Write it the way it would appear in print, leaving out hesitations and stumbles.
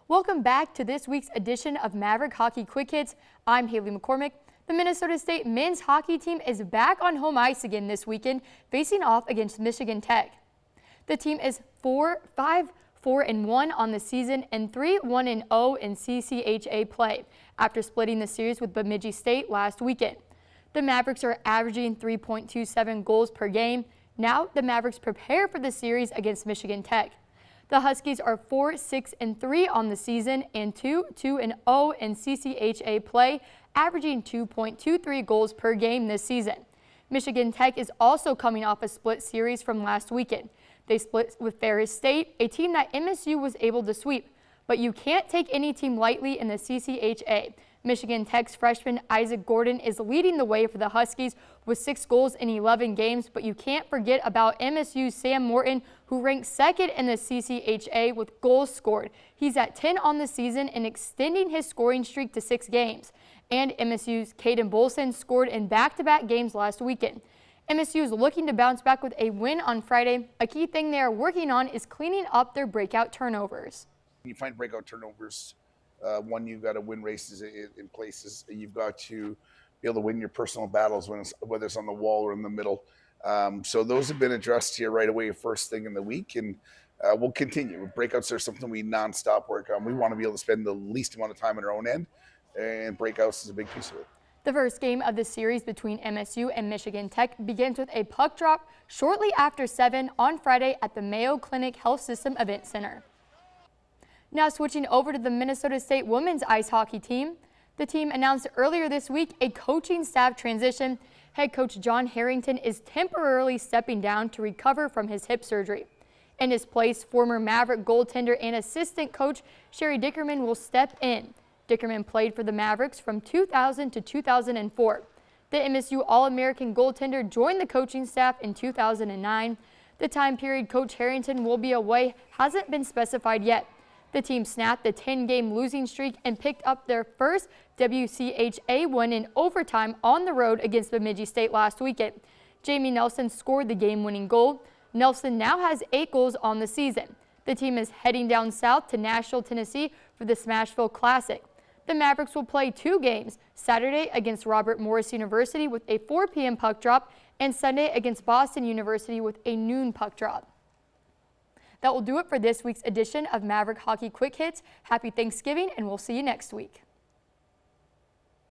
Welcome back to this week's edition of Maverick Hockey Quick Hits. I'm Haley McCormick. The Minnesota State men's hockey team is back on home ice again this weekend, facing off against Michigan Tech. The team is 5-4-1 on the season and 3-1-0 in CCHA play after splitting the series with Bemidji State last weekend. The Mavericks are averaging 3.27 goals per game. Now the Mavericks prepare for the series against Michigan Tech. The Huskies are 4-6-3 on the season and 2-2-0 in CCHA play, averaging 2.23 goals per game this season. Michigan Tech is also coming off a split series from last weekend. They split with Ferris State, a team that MSU was able to sweep. But you can't take any team lightly in the CCHA. Michigan Tech's freshman Isaac Gordon is leading the way for the Huskies with 6 goals in 11 games, but you can't forget about MSU's Sam Morton, who ranks second in the CCHA with goals scored. He's at 10 on the season and extending his scoring streak to 6 games. And MSU's Caden Bolson scored in back-to-back games last weekend. MSU is looking to bounce back with a win on Friday. A key thing they are working on is cleaning up their breakout turnovers. You find breakout turnovers. One, you've got to win races in places. You've got to be able to win your personal battles, whether it's on the wall or in the middle. So those have been addressed here right away first thing in the week, and we'll continue. Breakouts are something we nonstop work on. We want to be able to spend the least amount of time on our own end, and breakouts is a big piece of it. The first game of the series between MSU and Michigan Tech begins with a puck drop shortly after 7 on Friday at the Mayo Clinic Health System Event Center. Now switching over to the Minnesota State women's ice hockey team. The team announced earlier this week a coaching staff transition. Head coach John Harrington is temporarily stepping down to recover from his hip surgery. In his place, former Maverick goaltender and assistant coach Sherry Dickerman will step in. Dickerman played for the Mavericks from 2000 to 2004. The MSU All-American goaltender joined the coaching staff in 2009. The time period Coach Harrington will be away hasn't been specified yet. The team snapped the 10-game losing streak and picked up their first WCHA win in overtime on the road against Bemidji State last weekend. Jamie Nelson scored the game-winning goal. Nelson now has 8 goals on the season. The team is heading down south to Nashville, Tennessee for the Smashville Classic. The Mavericks will play 2 games, Saturday against Robert Morris University with a 4 p.m. puck drop and Sunday against Boston University with a noon puck drop. That will do it for this week's edition of Maverick Hockey Quick Hits. Happy Thanksgiving, and we'll see you next week.